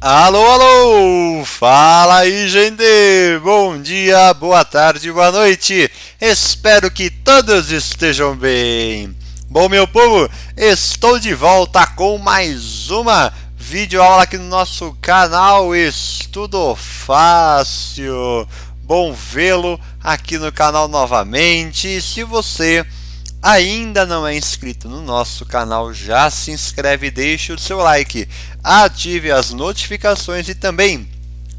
Alô, alô! Fala aí, gente! Bom dia, boa tarde, boa noite! Espero que todos estejam bem! Bom, meu povo, estou de volta com mais uma videoaula aqui no nosso canal Estudo Fácil. Bom vê-lo aqui no canal novamente. E se você ainda não é inscrito no nosso canal, já se inscreve, deixe o seu like, ative as notificações e também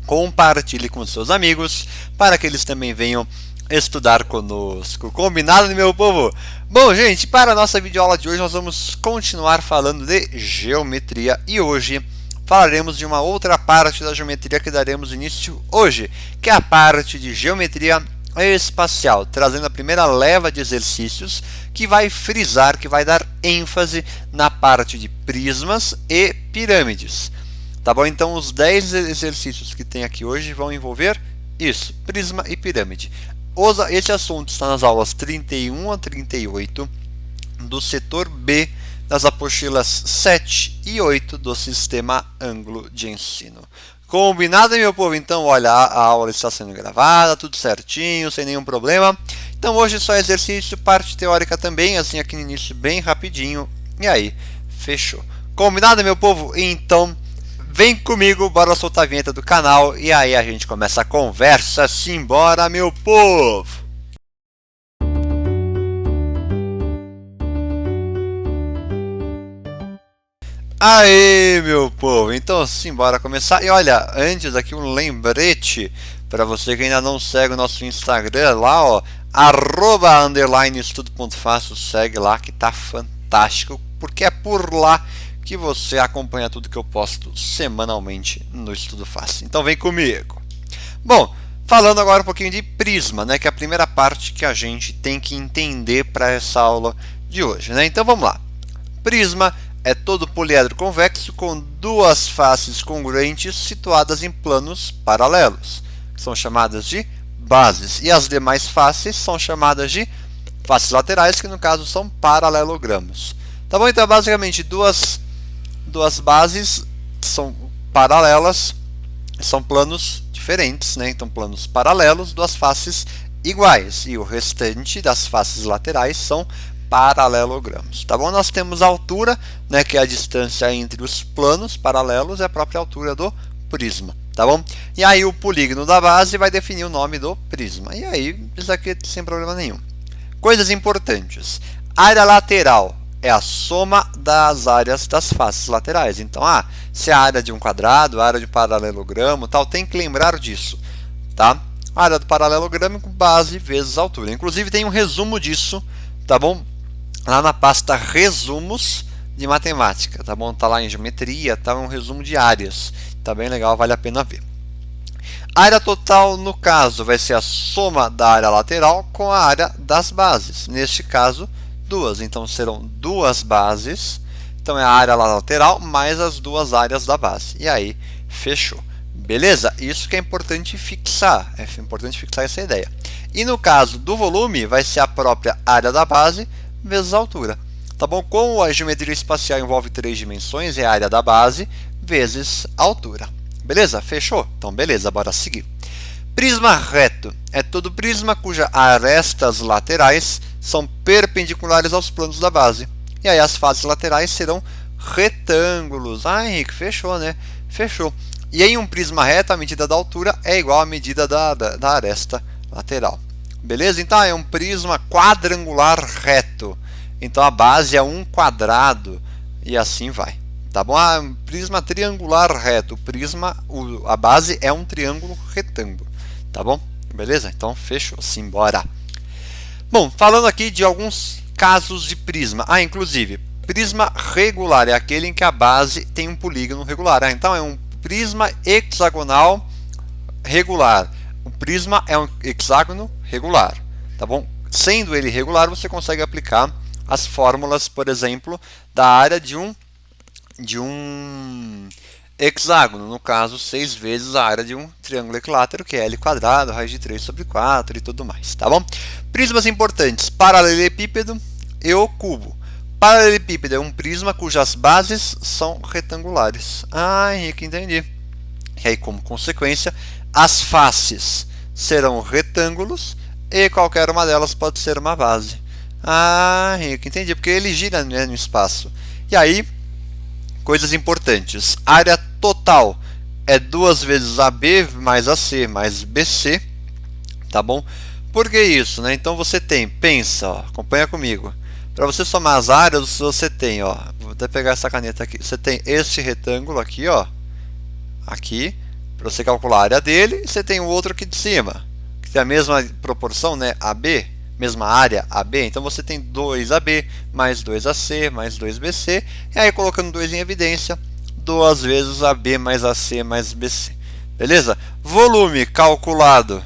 compartilhe com seus amigos para que eles também venham estudar conosco. Combinado, meu povo? Bom, gente, para a nossa videoaula de hoje nós vamos continuar falando de geometria e hoje falaremos de uma outra parte da geometria que daremos início hoje, que é a parte de geometria espacial, trazendo a primeira leva de exercícios que vai frisar, que vai dar ênfase na parte de prismas e pirâmides. Tá bom? Então os 10 exercícios que tem aqui hoje vão envolver isso, prisma e pirâmide. Esse assunto está nas aulas 31 a 38 do setor B das apostilas 7 e 8 do sistema Anglo de ensino. Combinado, meu povo? Então, olha, a aula está sendo gravada, tudo certinho, sem nenhum problema. Então, hoje só exercício, parte teórica também, assim aqui no início, bem rapidinho. E aí, fechou. Combinado, meu povo? Então, vem comigo, bora soltar a vinheta do canal e aí a gente começa a conversa. Simbora, meu povo! Aê, meu povo! Então, simbora começar. E olha, antes aqui um lembrete para você que ainda não segue o nosso Instagram lá, ó, @estudo.fácil, segue lá que tá fantástico, porque é por lá que você acompanha tudo que eu posto semanalmente no Estudo Fácil. Então vem comigo. Bom, falando agora um pouquinho de prisma, né, que é a primeira parte que a gente tem que entender para essa aula de hoje, né? Então vamos lá. Prisma é todo poliedro convexo com duas faces congruentes situadas em planos paralelos, que são chamadas de bases, e as demais faces são chamadas de faces laterais, que no caso são paralelogramos. Tá bom? Então, basicamente, duas bases são paralelas, são planos diferentes, né? Então, planos paralelos, duas faces iguais, e o restante das faces laterais são paralelogramos. Tá bom? Nós temos a altura, né, que é a distância entre os planos paralelos, é a própria altura do prisma. Tá bom? E aí o polígono da base vai definir o nome do prisma. E aí, isso aqui sem problema nenhum. Coisas importantes. Área lateral é a soma das áreas das faces laterais. Então, se é a área de um quadrado, a área de um paralelogramo, tal, tem que lembrar disso. Tá? A área do paralelogramo com base vezes altura. Inclusive tem um resumo disso, tá bom? Lá na pasta resumos de matemática, tá bom? Tá lá em geometria, tá um resumo de áreas, tá bem legal, vale a pena ver. A área total, no caso, vai ser a soma da área lateral com a área das bases. Neste caso, duas, então serão duas bases, então é a área lateral mais as duas áreas da base. E aí, fechou. Beleza? Isso que é importante fixar essa ideia. E no caso do volume, vai ser a própria área da base vezes a altura. Tá bom? Como a geometria espacial envolve 3 dimensões, é a área da base vezes a altura. Beleza? Fechou? Então, beleza, bora seguir. Prisma reto é todo prisma cujas arestas laterais são perpendiculares aos planos da base. E aí as faces laterais serão retângulos. Henrique, fechou, né? Fechou. E em um prisma reto, a medida da altura é igual à medida da aresta lateral. Beleza? Então é um prisma quadrangular reto. Então a base é um quadrado e assim vai. Tá bom? Um prisma triangular reto. A base é um triângulo retângulo. Tá bom? Beleza? Então fechou. Simbora. Bom, falando aqui de alguns casos de prisma. Inclusive, prisma regular é aquele em que a base tem um polígono regular. Então é um prisma hexagonal regular. O prisma é um hexágono regular, tá bom? Sendo ele regular, você consegue aplicar as fórmulas, por exemplo, da área de um hexágono, no caso, 6 vezes a área de um triângulo equilátero, que é L quadrado, raiz de 3 sobre 4 e tudo mais, tá bom? Prismas importantes, paralelepípedo e o cubo. Paralelepípedo é um prisma cujas bases são retangulares. Henrique, entendi. E aí, como consequência, as faces serão retângulos e qualquer uma delas pode ser uma base. Ah, Henrique, entendi, porque ele gira, né, no espaço. E aí, coisas importantes. Área total é 2 vezes AB mais AC mais BC, tá bom? Por que isso, né? Então você tem, pensa, ó, acompanha comigo. Para você somar as áreas, você tem, ó, vou até pegar essa caneta aqui. Você tem este retângulo aqui, ó, aqui, para você calcular a área dele. E você tem o outro aqui de cima, que tem a mesma proporção, né? AB, mesma área AB. Então você tem 2AB mais 2AC mais 2BC. E aí, colocando 2 em evidência, 2 vezes AB mais AC mais BC. Beleza? Volume calculado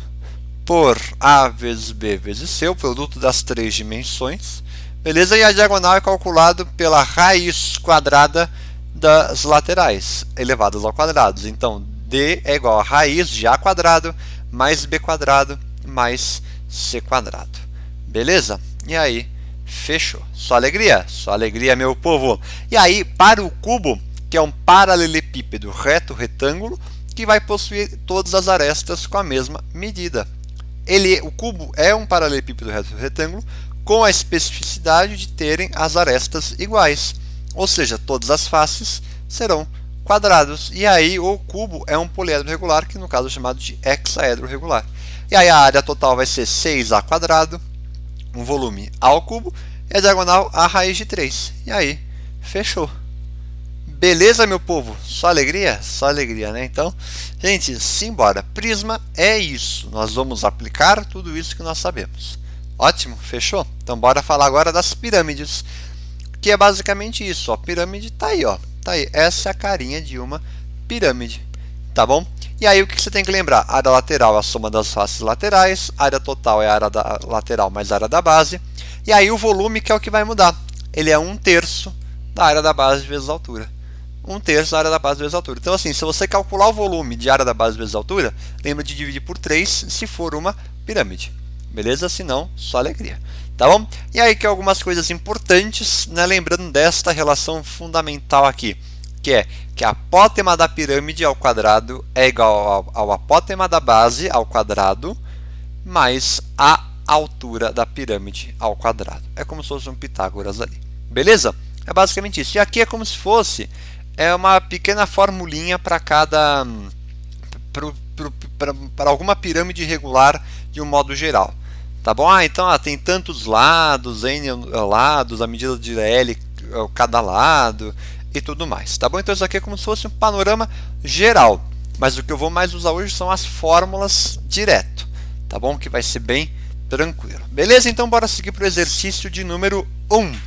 por A vezes B vezes C, o produto das 3 dimensões. Beleza? E a diagonal é calculado pela raiz quadrada das laterais, elevadas ao quadrado. Então, D é igual a raiz de A quadrado mais B quadrado mais C quadrado. Beleza? E aí, fechou. Só alegria, meu povo. E aí, para o cubo, que é um paralelepípedo reto retângulo, que vai possuir todas as arestas com a mesma medida. O cubo é um paralelepípedo reto retângulo com a especificidade de terem as arestas iguais, ou seja, todas as faces serão quadrados. E aí o cubo é um poliedro regular, que no caso é chamado de hexaedro regular. E aí a área total vai ser 6A quadrado, um volume A ao cubo, e a diagonal A raiz de 3. E aí, fechou. Beleza, meu povo? Só alegria, né? Então, gente, simbora. Prisma é isso. Nós vamos aplicar tudo isso que nós sabemos. Ótimo, fechou? Então, bora falar agora das pirâmides, que é basicamente isso. A pirâmide tá aí, ó. Tá aí. Essa é a carinha de uma pirâmide, tá bom? E aí, o que você tem que lembrar? A área lateral é a soma das faces laterais, a área total é a área da lateral mais a área da base. E aí, o volume que é o que vai mudar. Ele é 1/3 da área da base vezes a altura. 1/3 da área da base vezes a altura. Então, assim, se você calcular o volume de área da base vezes a altura, lembra de dividir por 3 se for uma pirâmide. Beleza? Se não, só alegria. Tá bom? E aí que algumas coisas importantes, né, lembrando desta relação fundamental aqui, que é que a apótema da pirâmide ao quadrado é igual ao apótema da base ao quadrado mais a altura da pirâmide ao quadrado. É como se fosse um Pitágoras ali. Beleza? É basicamente isso. E aqui é como se fosse uma pequena formulinha para cada para alguma pirâmide regular de um modo geral. Tá bom? Então tem tantos lados, n lados, a medida de L cada lado e tudo mais. Tá bom? Então isso aqui é como se fosse um panorama geral. Mas o que eu vou mais usar hoje são as fórmulas direto. Tá bom? Que vai ser bem tranquilo. Beleza? Então bora seguir para o exercício de número 1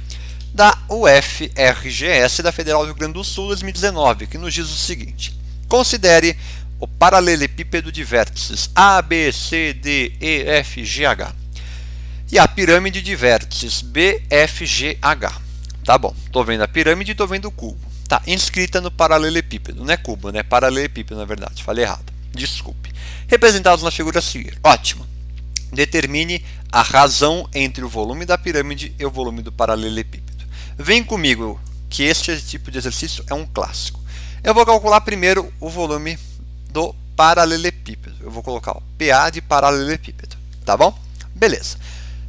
da UFRGS da Federal do Rio Grande do Sul 2019, que nos diz o seguinte: considere o paralelepípedo de vértices A, B, C, D, E, F, G, H e a pirâmide de vértices B, F, G, H. Tá bom, estou vendo a pirâmide e estou vendo o cubo. Tá, inscrita no paralelepípedo, não é cubo, né? Paralelepípedo, na verdade, falei errado. Desculpe. Representados na figura a seguir. Ótimo. Determine a razão entre o volume da pirâmide e o volume do paralelepípedo. Vem comigo, que este tipo de exercício é um clássico. Eu vou calcular primeiro o volume do paralelepípedo. Eu vou colocar o PA de paralelepípedo, tá bom? Beleza.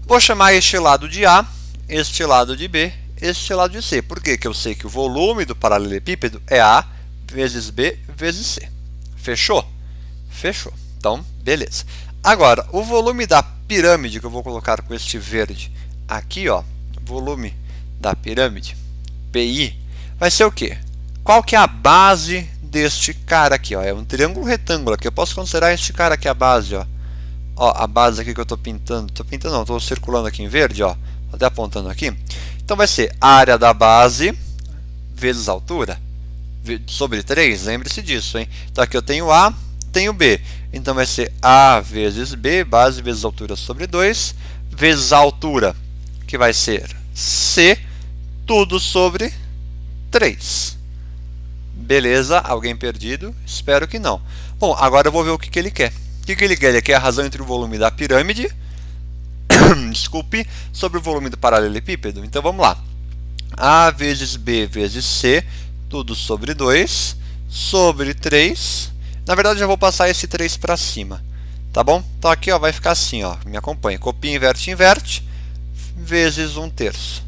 Vou chamar este lado de A, este lado de B, este lado de C. Por quê? Porque eu sei que o volume do paralelepípedo é A vezes B vezes C. Fechou? Fechou. Então, beleza. Agora, o volume da pirâmide, que eu vou colocar com este verde aqui, ó, volume da pirâmide, PI, vai ser o quê? Qual que é a base deste cara aqui, ó? É um triângulo retângulo aqui. Eu posso considerar este cara aqui a base, ó. Ó, a base aqui que eu estou pintando. Estou pintando não, estou circulando aqui em verde, ó. Tô até apontando aqui. Então vai ser área da base vezes altura sobre 3. Lembre-se disso, hein? Então aqui eu tenho A, tenho B. Então vai ser A vezes B, base vezes altura sobre 2, vezes a altura, que vai ser C, tudo sobre 3. Beleza? Alguém perdido? Espero que não. Bom, agora eu vou ver o que ele quer. O que ele quer? Ele quer a razão entre o volume da pirâmide desculpe, sobre o volume do paralelepípedo. Então vamos lá. A vezes B vezes C, tudo sobre 2, sobre 3. Na verdade, eu já vou passar esse 3 para cima, tá bom? Então aqui ó, vai ficar assim, ó, me acompanha, copia, inverte, vezes 1/3,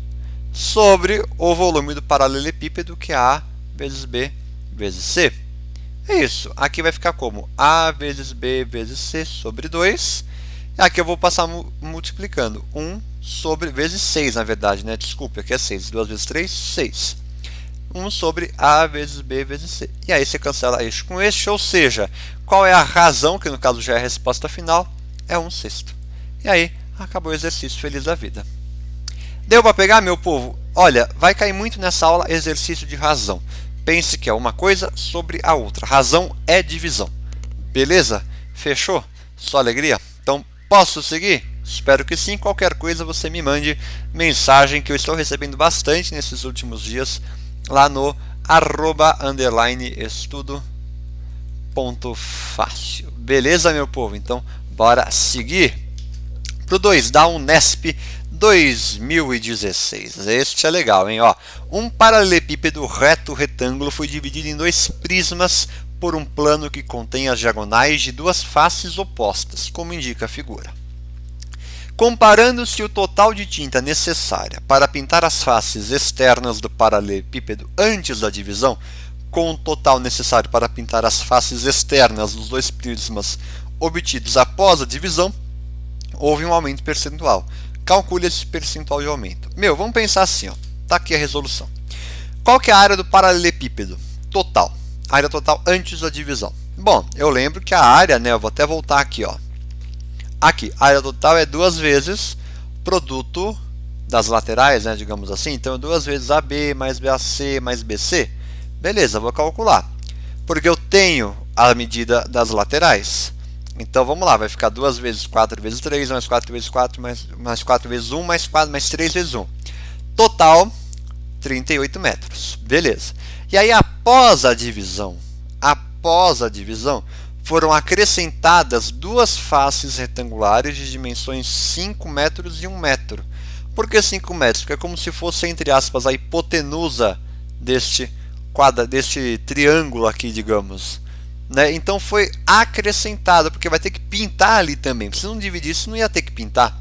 sobre o volume do paralelepípedo, que é A vezes B vezes C. É isso, aqui vai ficar como A vezes B vezes C sobre 2. Aqui eu vou passar multiplicando 1 sobre, vezes 6 na verdade, né? Desculpe, aqui é 6, 2 vezes 3, 6. 1 sobre A vezes B vezes C. E aí você cancela este com este, ou seja, qual é a razão, que no caso já é a resposta final, é 1/6. E aí, acabou o exercício, feliz da vida. Deu para pegar, meu povo? Olha, vai cair muito nessa aula exercício de razão. Pense que é uma coisa sobre a outra. Razão é divisão. Beleza? Fechou? Só alegria? Então, posso seguir? Espero que sim. Qualquer coisa você me mande mensagem, que eu estou recebendo bastante nesses últimos dias lá no @estudo.fácil. Beleza, meu povo? Então, bora seguir pro 2 da Unesp 2016. Este é legal, hein? Ó, um paralelepípedo reto retângulo foi dividido em 2 prismas por um plano que contém as diagonais de 2 faces opostas, como indica a figura. Comparando-se o total de tinta necessária para pintar as faces externas do paralelepípedo antes da divisão, com o total necessário para pintar as faces externas dos 2 prismas obtidos após a divisão, houve um aumento percentual. Calcule esse percentual de aumento. Vamos pensar assim, ó. Tá aqui a resolução. Qual que é a área do paralelepípedo? Total. A área total antes da divisão. Bom, eu lembro que a área, né, eu vou até voltar aqui, ó. Aqui, a área total é 2 vezes produto das laterais, né, digamos assim. Então, 2 vezes AB mais BAC mais BC. Beleza, vou calcular. Porque eu tenho a medida das laterais. Então, vamos lá, vai ficar 2 vezes 4 vezes 3, mais 4 vezes 4, mais 4 vezes 1, mais 4, mais 3 vezes 1. Total, 38 metros. Beleza. E aí, após a divisão, foram acrescentadas 2 faces retangulares de dimensões 5 metros e 1 metro. Por que 5 metros? Porque é como se fosse, entre aspas, a hipotenusa deste triângulo aqui, digamos. Né? Então foi acrescentado, porque vai ter que pintar ali também. Se não dividir, isso não ia ter que pintar.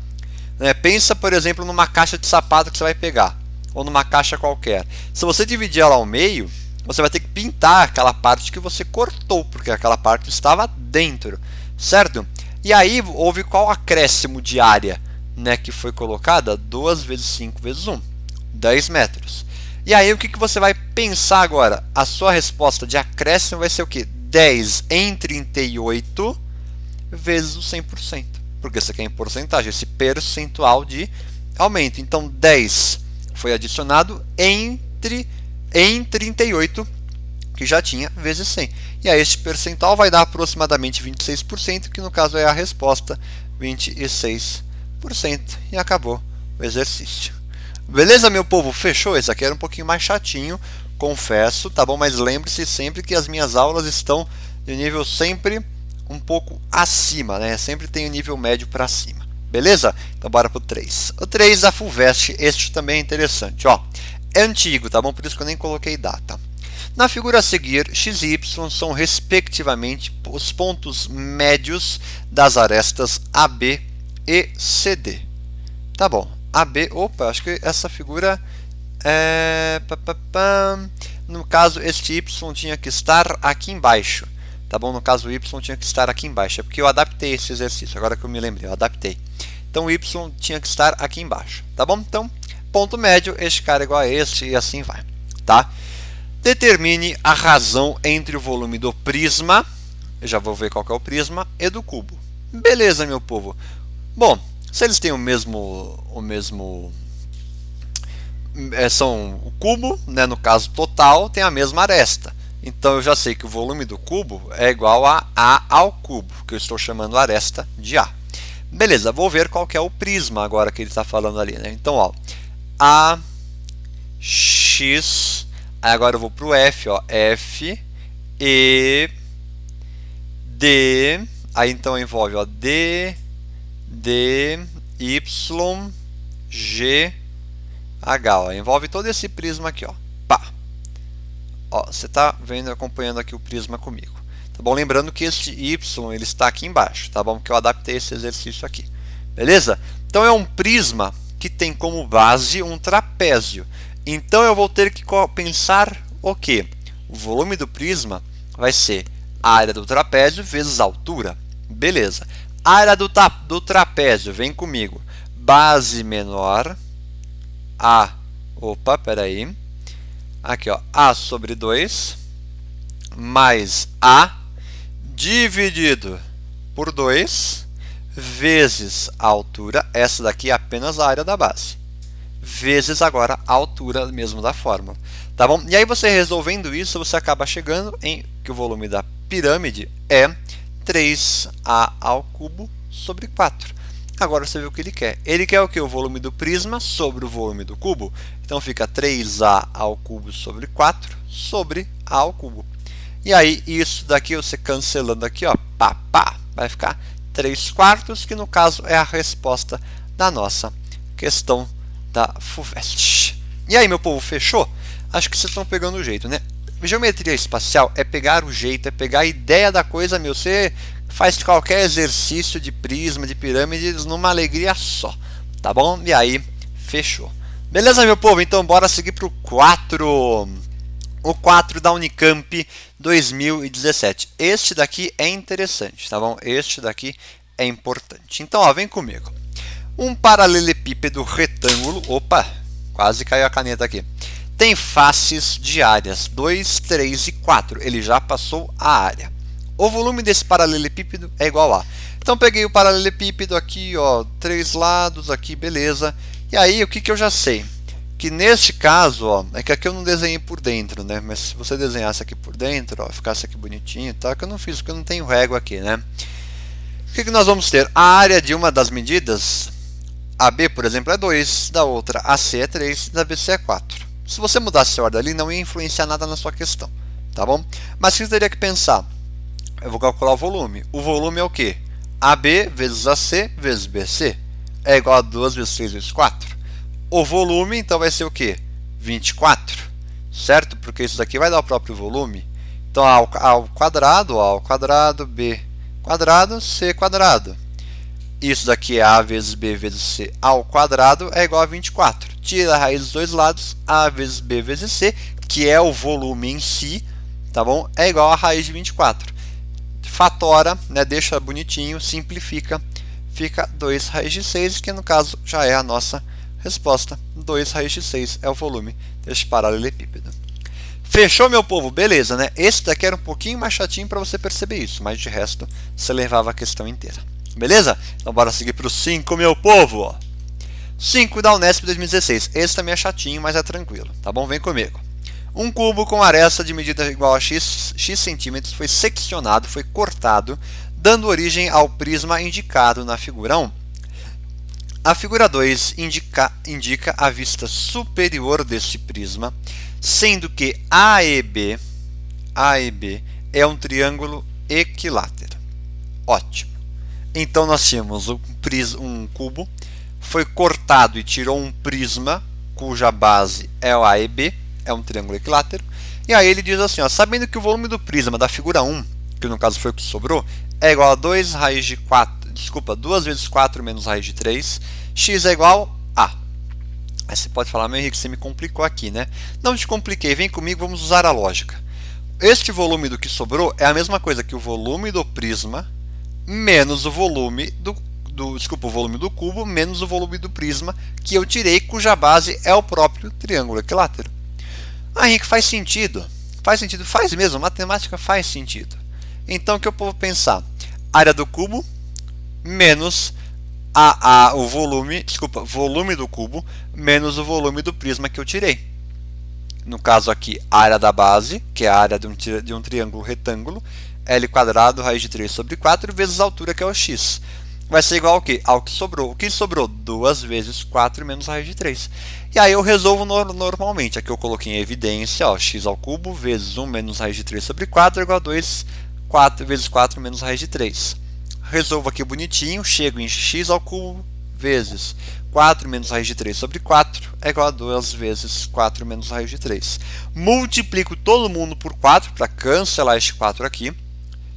Né? Pensa, por exemplo, numa caixa de sapato que você vai pegar, ou numa caixa qualquer. Se você dividir ela ao meio, você vai ter que pintar aquela parte que você cortou, porque aquela parte estava dentro, certo? E aí houve qual acréscimo de área, né, que foi colocada? 2 vezes 5 vezes 1, 10 metros. E aí o que você vai pensar agora? A sua resposta de acréscimo vai ser o quê? 10 em 38 vezes o 100%, porque isso aqui é em porcentagem, esse percentual de aumento. Então 10 foi adicionado em 38, que já tinha, vezes 100. E aí este percentual vai dar aproximadamente 26%, que no caso é a resposta, 26%. E acabou o exercício. Beleza, meu povo? Fechou? Esse aqui era um pouquinho mais chatinho, confesso, tá bom? Mas lembre-se sempre que as minhas aulas estão de nível sempre um pouco acima, né? Sempre tem o nível médio para cima. Beleza? Então bora pro 3. O 3 da FUVEST, este também é interessante, ó. É antigo, tá bom? Por isso que eu nem coloquei data. Na figura a seguir, x e y são respectivamente os pontos médios das arestas AB e CD. Tá bom. AB, opa, acho que essa figura é... No caso, este y tinha que estar aqui embaixo. Tá bom? No caso, o y tinha que estar aqui embaixo. É porque eu adaptei esse exercício, agora que eu me lembrei, eu adaptei. Então, o y tinha que estar aqui embaixo. Tá bom? Então, ponto médio, este cara é igual a este e assim vai. Tá? Determine a razão entre o volume do prisma, eu já vou ver qual que é o prisma, e do cubo. Beleza, meu povo. Bom, se eles têm são o cubo, né, no caso total, tem a mesma aresta. Então eu já sei que o volume do cubo é igual a A ao cubo, que eu estou chamando a aresta de A. Beleza, vou ver qual que é o prisma agora que ele está falando ali, né? Então, ó, A, X, aí agora eu vou para o F, ó, F, E, D, aí então envolve, ó, D, Y, G, H, ó, envolve todo esse prisma aqui, ó. Pá. Ó, você está vendo, acompanhando aqui o prisma comigo. tá bom? Lembrando que esse y ele está aqui embaixo, tá bom? Que eu adaptei esse exercício aqui, beleza? Então é um prisma que tem como base um trapézio. Então eu vou ter que pensar o quê? O volume do prisma vai ser a área do trapézio vezes a altura. Beleza. Área do trapézio, vem comigo. Base menor a... Opa, peraí. Aqui, ó. A sobre 2 mais A dividido por 2 vezes a altura. Essa daqui é apenas a área da base. Vezes agora a altura mesmo da fórmula. Tá bom? E aí você resolvendo isso, você acaba chegando em que o volume da pirâmide é 3A ao cubo sobre 4. Agora você vê o que ele quer. Ele quer o que? O volume do prisma sobre o volume do cubo. Então fica 3A ao cubo sobre 4 sobre A ao cubo. E aí isso daqui, você cancelando aqui, ó, pá, pá, vai ficar 3/4, que no caso é a resposta da nossa questão da FUVEST. E aí, meu povo, fechou? Acho que vocês estão pegando o jeito, né? Geometria espacial é pegar o jeito, é pegar a ideia da coisa, meu. Você faz qualquer exercício de prisma, de pirâmides, numa alegria só, tá bom? E aí, fechou. Beleza, meu povo? Então, bora seguir para o 4. O 4 da Unicamp 2017. Este daqui é interessante, tá bom? Este daqui é importante. Então, ó, vem comigo. Um paralelepípedo retângulo, opa, quase caiu a caneta aqui, tem faces de áreas 2, 3 e 4, ele já passou a área. O volume desse paralelepípedo é igual a... Então peguei o paralelepípedo aqui, ó, 3 lados aqui, beleza. E aí o que eu já sei? Que neste caso, ó, é que aqui eu não desenhei por dentro, né? Mas se você desenhasse aqui por dentro, ó, ficasse aqui bonitinho, tá? Que eu não fiz porque eu não tenho régua aqui, né? O que nós vamos ter? A área de uma das medidas... AB, por exemplo, é 2, da outra AC é 3, da BC é 4. Se você mudasse a ordem ali, não ia influenciar nada na sua questão, tá bom? Mas você teria que pensar, eu vou calcular o volume. O volume é o quê? AB vezes AC vezes BC é igual a 2 vezes 3 vezes 4. O volume, então, vai ser o quê? 24, certo? Porque isso daqui vai dar o próprio volume. Então, A ao quadrado, B quadrado, C quadrado. Isso daqui é A vezes B vezes C ao quadrado é igual a 24. Tira a raiz dos dois lados, A vezes B vezes C, que é o volume em si, tá bom? É igual a raiz de 24. Fatora, né, deixa bonitinho, simplifica, fica 2 raiz de 6, que no caso já é a nossa resposta. 2 raiz de 6 é o volume deste paralelepípedo. Fechou, meu povo? Beleza, né? Esse daqui era um pouquinho mais chatinho para você perceber isso, mas de resto você levava a questão inteira. Beleza? Então bora seguir para o 5, meu povo. 5 da Unesp 2016. Esse também é chatinho, mas é tranquilo. Tá bom? Vem comigo. Um cubo com aresta de medida igual a x centímetros foi seccionado, foi cortado, dando origem ao prisma indicado na figura 1. A figura 2 indica a vista superior deste prisma, sendo que A e B é um triângulo equilátero. Ótimo. Então nós tínhamos um cubo, foi cortado e tirou um prisma, cuja base é o A e B, é um triângulo equilátero. E aí ele diz assim, ó, sabendo que o volume do prisma da figura 1, que no caso foi o que sobrou, é igual a 2 vezes 4 menos raiz de 3, x é igual a... Aí você pode falar, meu Henrique, você me complicou aqui, né? Não te compliquei, vem comigo, vamos usar a lógica. Este volume do que sobrou é a mesma coisa que o volume do prisma menos o volume o volume do cubo menos o volume do prisma que eu tirei, cuja base é o próprio triângulo equilátero. Ah, Henrique, faz sentido. Faz sentido, faz mesmo, matemática faz sentido. Então o que eu vou pensar? Área do cubo menos o volume do cubo menos o volume do prisma que eu tirei. No caso aqui, a área da base, que é a área de um triângulo retângulo, L quadrado, raiz de 3 sobre 4, vezes a altura, que é o x. Vai ser igual ao quê? Ao que sobrou. O que sobrou? 2 vezes 4 menos raiz de 3. E aí eu resolvo normalmente. Aqui eu coloquei em evidência, ó, x ao cubo vezes 1 menos raiz de 3 sobre 4 é igual a 4 vezes 4 menos raiz de 3. Resolvo aqui bonitinho, chego em x ao cubo vezes 4 menos raiz de 3 sobre 4 é igual a 2 vezes 4 menos raiz de 3. Multiplico todo mundo por 4 para cancelar este 4 aqui.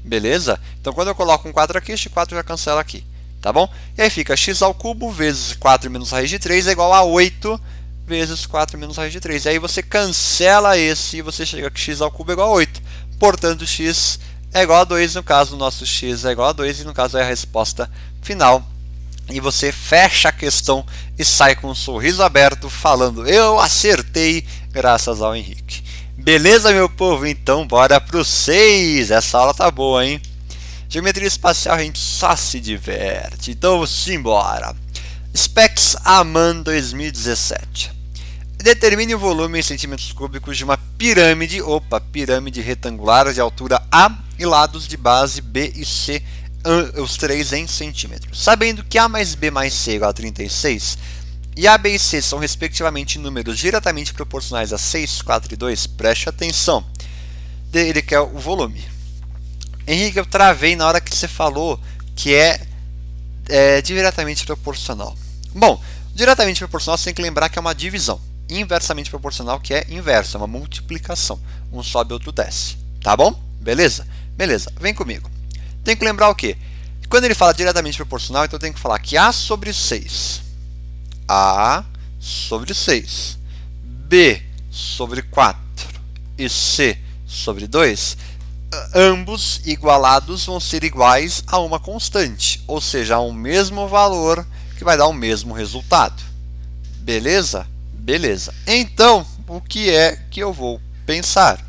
Beleza? Então quando eu coloco um 4 aqui, este 4 já cancela aqui. Tá bom? E aí fica x ao cubo vezes 4 menos raiz de 3 é igual a 8 vezes 4 menos raiz de 3. E aí você cancela esse e você chega que x ao cubo é igual a 8. Portanto, x é igual a 2. No caso, o nosso x é igual a 2. E no caso é a resposta final. E você fecha a questão e sai com um sorriso aberto falando: eu acertei graças ao Henrique. Beleza, meu povo? Então bora pro 6. Essa aula tá boa, hein? Geometria espacial a gente só se diverte. Então simbora. Specs AMAN 2017. Determine o volume em centímetros cúbicos de uma pirâmide, pirâmide retangular de altura A e lados de base B e C, os três em centímetros. Sabendo que A mais B mais C é igual a 36, e A, B e C são respectivamente números diretamente proporcionais a 6, 4 e 2, preste atenção. Ele quer o volume. Henrique, eu travei na hora que você falou que é diretamente proporcional. Bom, diretamente proporcional você tem que lembrar que é uma divisão. Inversamente proporcional que é inverso, é uma multiplicação. Um sobe, outro desce. Tá bom? Beleza? Beleza, vem comigo. Tem que lembrar o quê? Quando ele fala diretamente proporcional, então tem que falar que A sobre 6, A sobre 6, B sobre 4 e C sobre 2, ambos igualados vão ser iguais a uma constante, ou seja, a um mesmo valor que vai dar o mesmo resultado. Beleza? Beleza. Então, o que é que eu vou pensar?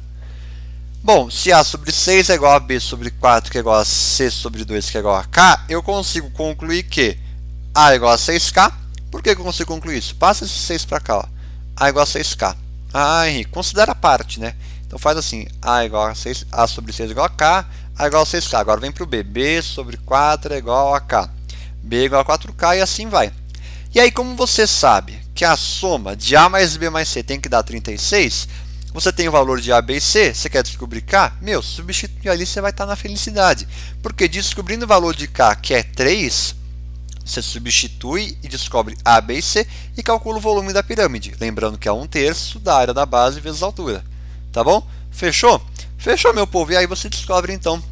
Bom, se A sobre 6 é igual a B sobre 4, que é igual a C sobre 2, que é igual a K, eu consigo concluir que A é igual a 6K. Por que eu consigo concluir isso? Passa esse 6 para cá. Ó. A é igual a 6K. Ah, Henrique, considera a parte, né? Então faz assim, A é igual a 6, A sobre 6 é igual a K, A é igual a 6K. Agora vem para o B. B sobre 4 é igual a K. B é igual a 4K e assim vai. E aí, como você sabe que a soma de A mais B mais C tem que dar 36, você tem o valor de A, B e C, você quer descobrir K? Meu, substitui ali, você vai estar na felicidade. Porque descobrindo o valor de K, que é 3, você substitui e descobre A, B e C e calcula o volume da pirâmide. Lembrando que é 1/3 da área da base vezes a altura. Tá bom? Fechou? Fechou, meu povo. E aí você descobre, então,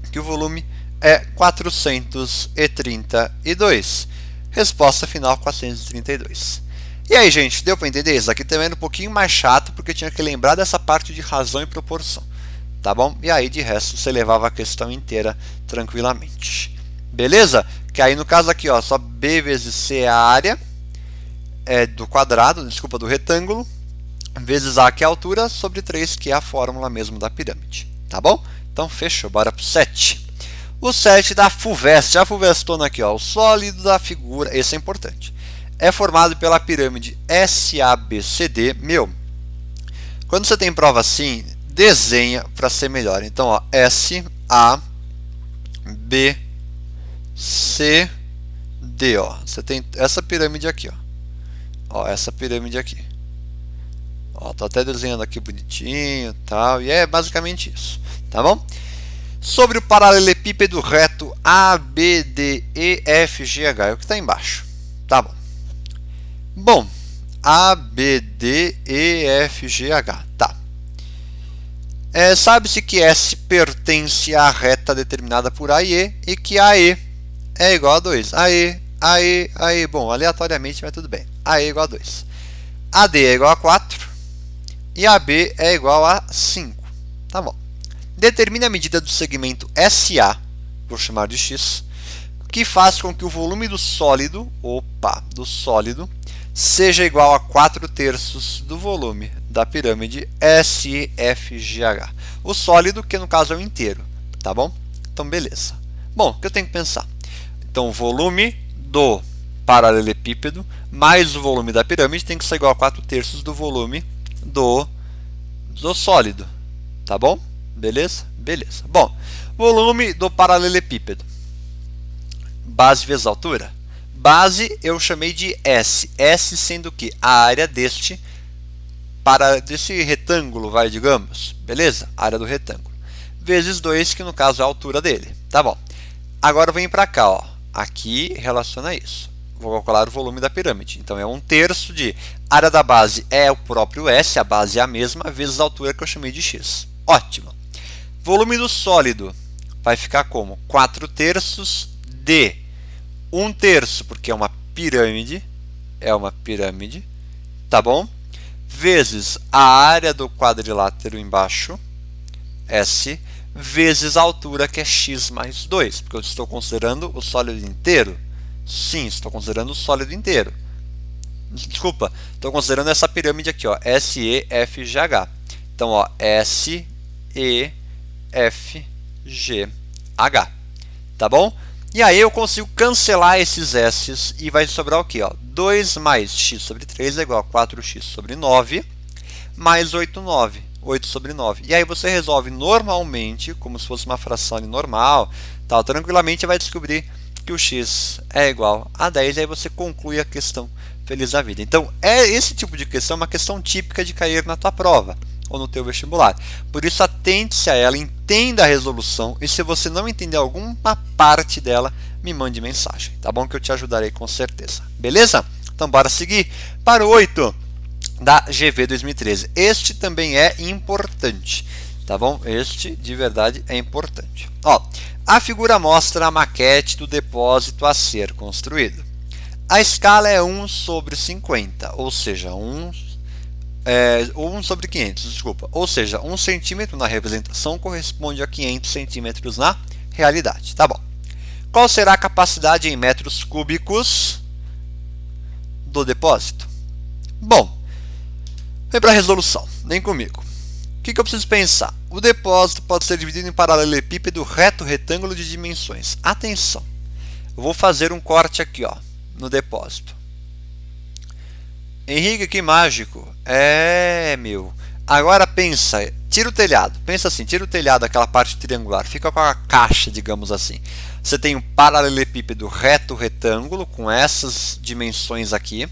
que o volume é 432. Resposta final, 432. E aí, gente, deu para entender? Isso aqui também era um pouquinho mais chato, porque tinha que lembrar dessa parte de razão e proporção. Tá bom? E aí, de resto, você levava a questão inteira tranquilamente. Beleza? Que aí, no caso aqui, ó, só B vezes C é a área do quadrado, desculpa, do retângulo, vezes A, que é a altura, sobre 3, que é a fórmula mesmo da pirâmide. Tá bom? Então, fechou. Bora pro 7. O 7 da FUVEST. A FUVESTona aqui, ó, o sólido da figura, esse é importante. É formado pela pirâmide SABCD. Meu, quando você tem prova assim, desenha para ser melhor. Então, ó, SABCD, ó. Você tem essa pirâmide aqui, ó, essa pirâmide aqui. Ó, tô até desenhando aqui bonitinho, tal, e é basicamente isso, tá bom? Sobre o paralelepípedo reto ABDEFGH, é o que está embaixo. Tá bom. Bom, ABDEFGH, tá. Sabe-se que S pertence à reta determinada por AE e que AE é igual a 2. AE, bom, aleatoriamente vai tudo bem. AE é igual a 2. AD é igual a 4 e AB é igual a 5. Tá bom. Determine a medida do segmento SA, vou chamar de X, que faz com que o volume do sólido, seja igual a 4/3 do volume da pirâmide SFGH. O sólido, que no caso é o inteiro, tá bom? Então, beleza. Bom, o que eu tenho que pensar? Então, o volume do paralelepípedo mais o volume da pirâmide tem que ser igual a 4/3 do volume do sólido, tá bom? Beleza? Beleza. Bom, volume do paralelepípedo. Base vezes altura. Base eu chamei de S. S sendo que a área desse retângulo, digamos. Beleza? Área do retângulo. Vezes 2, que no caso é a altura dele. Tá bom. Agora vem para cá, ó. Aqui relaciona isso. Vou calcular o volume da pirâmide. Então é 1/3 de área da base é o próprio S, a base é a mesma, vezes a altura que eu chamei de X. Ótimo. Volume do sólido. vai ficar como 4/3 de 1/3, porque é uma pirâmide, tá bom? Vezes a área do quadrilátero embaixo, S, vezes a altura, que é x mais 2, porque eu estou considerando o sólido inteiro. Sim, estou considerando o sólido inteiro. Desculpa, estou considerando essa pirâmide aqui, ó, S, E, F, G, H. Então, ó, S, E, F, G, H. Tá bom? E aí eu consigo cancelar esses S's e vai sobrar o quê? Ó? 2 mais x sobre 3 é igual a 4x sobre 9 mais 8 sobre 9. E aí você resolve normalmente, como se fosse uma fração ali normal, tal, tranquilamente vai descobrir que o x é igual a 10 e aí você conclui a questão feliz da vida. Então, esse tipo de questão é uma questão típica de cair na tua prova ou no teu vestibular. Por isso, atente-se a ela, entenda a resolução e se você não entender alguma parte dela, me mande mensagem, tá bom? Que eu te ajudarei com certeza. Beleza? Então, bora seguir para o 8 da GV 2013. Este também é importante, tá bom? Este, de verdade, é importante. Ó, a figura mostra a maquete do depósito a ser construído. A escala é 1 sobre 50, ou seja, 1 sobre 500, desculpa. Ou seja, 1 centímetro na representação corresponde a 500 centímetros na realidade. Tá bom. Qual será a capacidade em metros cúbicos do depósito? Bom, vem para a resolução. Vem comigo. O que eu preciso pensar? O depósito pode ser dividido em paralelepípedo reto retângulo de dimensões. Atenção. Eu vou fazer um corte aqui, ó, no depósito. Henrique, que mágico. Meu. Agora pensa, tira o telhado. Pensa assim, tira o telhado, aquela parte triangular. Fica com a caixa, digamos assim. Você tem um paralelepípedo reto retângulo com essas dimensões aqui.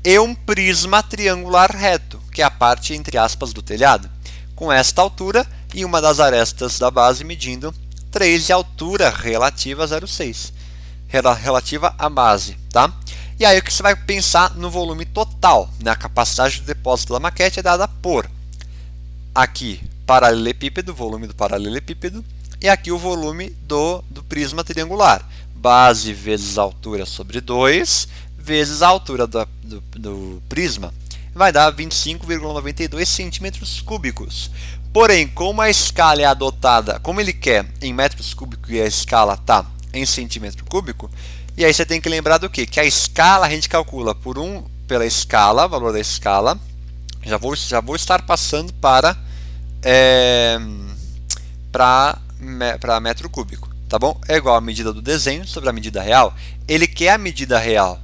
E um prisma triangular reto, que é a parte, entre aspas, do telhado. Com esta altura e uma das arestas da base medindo 3 e altura relativa a 0,6. Relativa à base, tá? E aí o que você vai pensar no volume total, né? A capacidade do depósito da maquete é dada por aqui paralelepípedo, volume do paralelepípedo, e aqui o volume do prisma triangular. Base vezes a altura sobre 2, vezes a altura do prisma, vai dar 25,92 centímetros cúbicos. Porém, como a escala é adotada, como ele quer em metros cúbicos e a escala está em centímetro cúbico, e aí você tem que lembrar do quê? Que a escala a gente calcula pela escala, valor da escala. Já vou estar passando para metro cúbico, tá bom? É igual a medida do desenho sobre a medida real. Ele quer a medida real,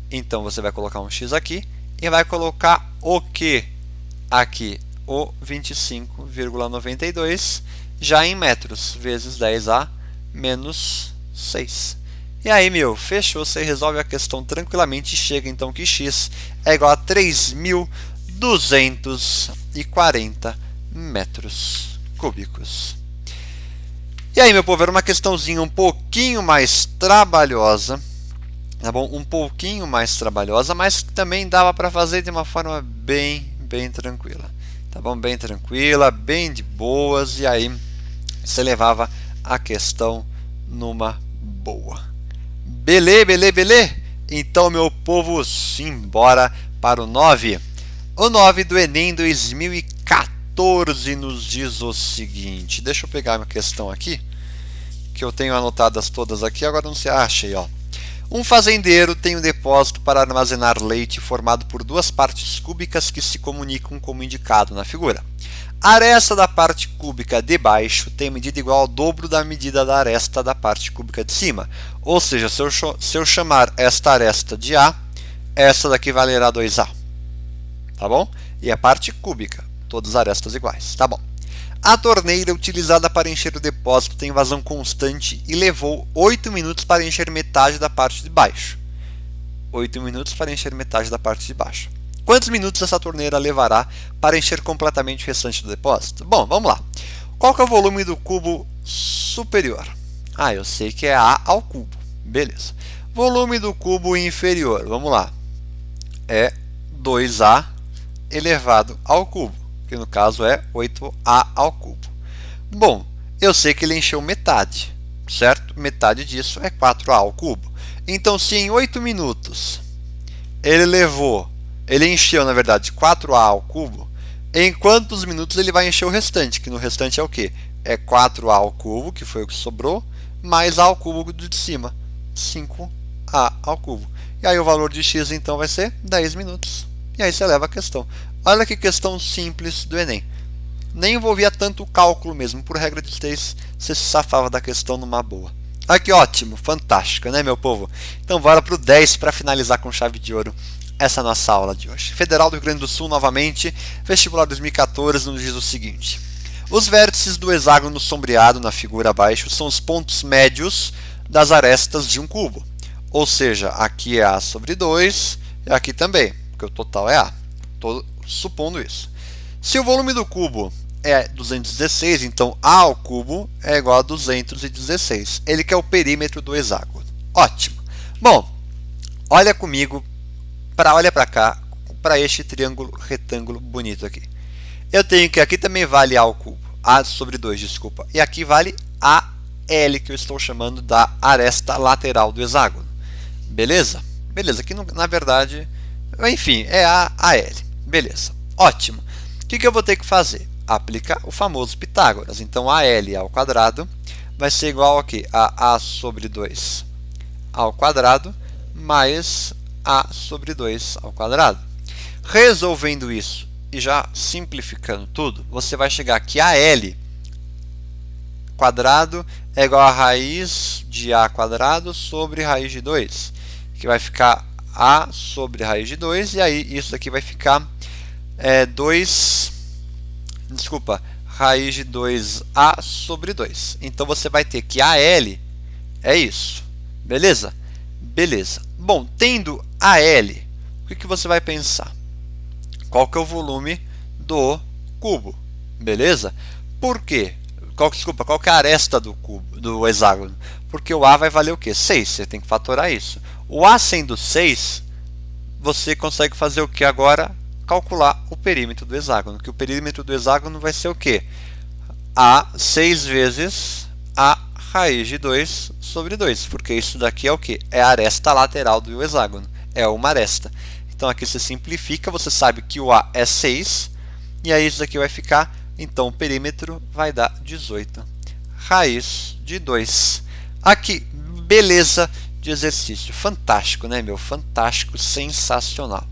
então você vai colocar um x aqui e vai colocar o que aqui? O 25,92 já em metros, vezes 10 a menos 6. E aí, fechou, você resolve a questão tranquilamente e chega então que x é igual a 3.240 metros cúbicos. E aí, meu povo, era uma questãozinha um pouquinho mais trabalhosa, tá bom? Um pouquinho mais trabalhosa, mas também dava para fazer de uma forma bem tranquila, tá bom? Bem tranquila, bem de boas, e aí você levava a questão numa boa. Belê? Então, meu povo, simbora para o 9. O 9 do Enem 2014 nos diz o seguinte. Deixa eu pegar minha questão aqui, que eu tenho anotadas todas aqui, agora não se acha aí, ó. Um fazendeiro tem um depósito para armazenar leite formado por duas partes cúbicas que se comunicam como indicado na figura. A aresta da parte cúbica de baixo tem medida igual ao dobro da medida da aresta da parte cúbica de cima. Ou seja, se eu chamar esta aresta de A, essa daqui valerá 2A. Tá bom? E a parte cúbica, todas as arestas iguais. Tá bom. A torneira utilizada para encher o depósito tem vazão constante e levou 8 minutos para encher metade da parte de baixo. 8 minutos para encher metade da parte de baixo. Quantos minutos essa torneira levará para encher completamente o restante do depósito? Bom, vamos lá. Qual que é o volume do cubo superior? Eu sei que é A ao cubo. Beleza. Volume do cubo inferior, vamos lá. É 2A elevado ao cubo, que no caso é 8A ao cubo. Bom, eu sei que ele encheu metade, certo? Metade disso é 4a ao cubo. Então, se em 8 minutos ele encheu, na verdade, 4a ao cubo, em quantos minutos ele vai encher o restante? Que no restante é o quê? É 4a ao cubo, que foi o que sobrou, mais a ao cubo de cima, 5a ao cubo. E aí o valor de x então vai ser 10 minutos. E aí você leva a questão. Olha que questão simples do Enem. Nem envolvia tanto o cálculo mesmo. Por regra de 3, você se safava da questão numa boa. Ah, que ótimo, fantástico, né, meu povo? Então bora para o 10 para finalizar com chave de ouro essa nossa aula de hoje. Federal do Rio Grande do Sul novamente, vestibular 2014, nos diz o seguinte: os vértices do hexágono sombreado na figura abaixo são os pontos médios das arestas de um cubo. Ou seja, aqui é A sobre 2 e aqui também, porque o total é A. Estou supondo isso. Se o volume do cubo é 216, então A ao cubo é igual a 216. Ele que é o perímetro do hexágono. Ótimo. Bom, olha comigo, olha para cá, para este triângulo retângulo bonito aqui. Eu tenho que aqui também vale A ao cubo, A sobre 2, desculpa. E aqui vale AL, que eu estou chamando da aresta lateral do hexágono. Beleza? Beleza, aqui na verdade, enfim, é AL. Beleza, ótimo. O que eu vou ter que fazer? Aplicar o famoso Pitágoras. Então, AL ao quadrado vai ser igual a quê? A sobre 2 ao quadrado mais A sobre 2 ao quadrado. Resolvendo isso e já simplificando tudo, você vai chegar que AL quadrado é igual a raiz de A quadrado sobre raiz de 2, que vai ficar A sobre raiz de 2, e aí isso aqui vai ficar raiz de 2A sobre 2. Então você vai ter que AL é isso. Beleza? Beleza. Bom, tendo AL, o que você vai pensar? Qual que é o volume do cubo? Beleza? Por quê? Qual que é a aresta do cubo, do hexágono? Porque o A vai valer o quê? 6. Você tem que fatorar isso. O A sendo 6, você consegue fazer o que agora? Calcular o perímetro do hexágono. Que o perímetro do hexágono vai ser o quê? A 6 vezes a raiz de 2 sobre 2. Porque isso daqui é o quê? É a aresta lateral do hexágono. É uma aresta. Então aqui você simplifica, você sabe que o A é 6. E aí isso daqui vai ficar, então o perímetro vai dar 18 raiz de 2. Aqui, beleza de exercício. Fantástico, né, meu? Fantástico, sensacional.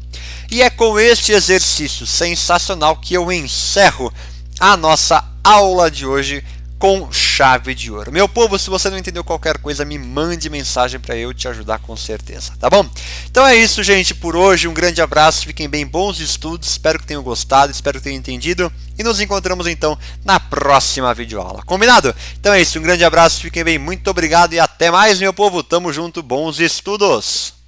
E é com este exercício sensacional que eu encerro a nossa aula de hoje com chave de ouro. Meu povo, se você não entendeu qualquer coisa, me mande mensagem para eu te ajudar com certeza, tá bom? Então é isso, gente, por hoje. Um grande abraço, fiquem bem, bons estudos, espero que tenham gostado, espero que tenham entendido e nos encontramos então na próxima videoaula. Combinado? Então é isso, um grande abraço, fiquem bem, muito obrigado e até mais, meu povo. Tamo junto, bons estudos!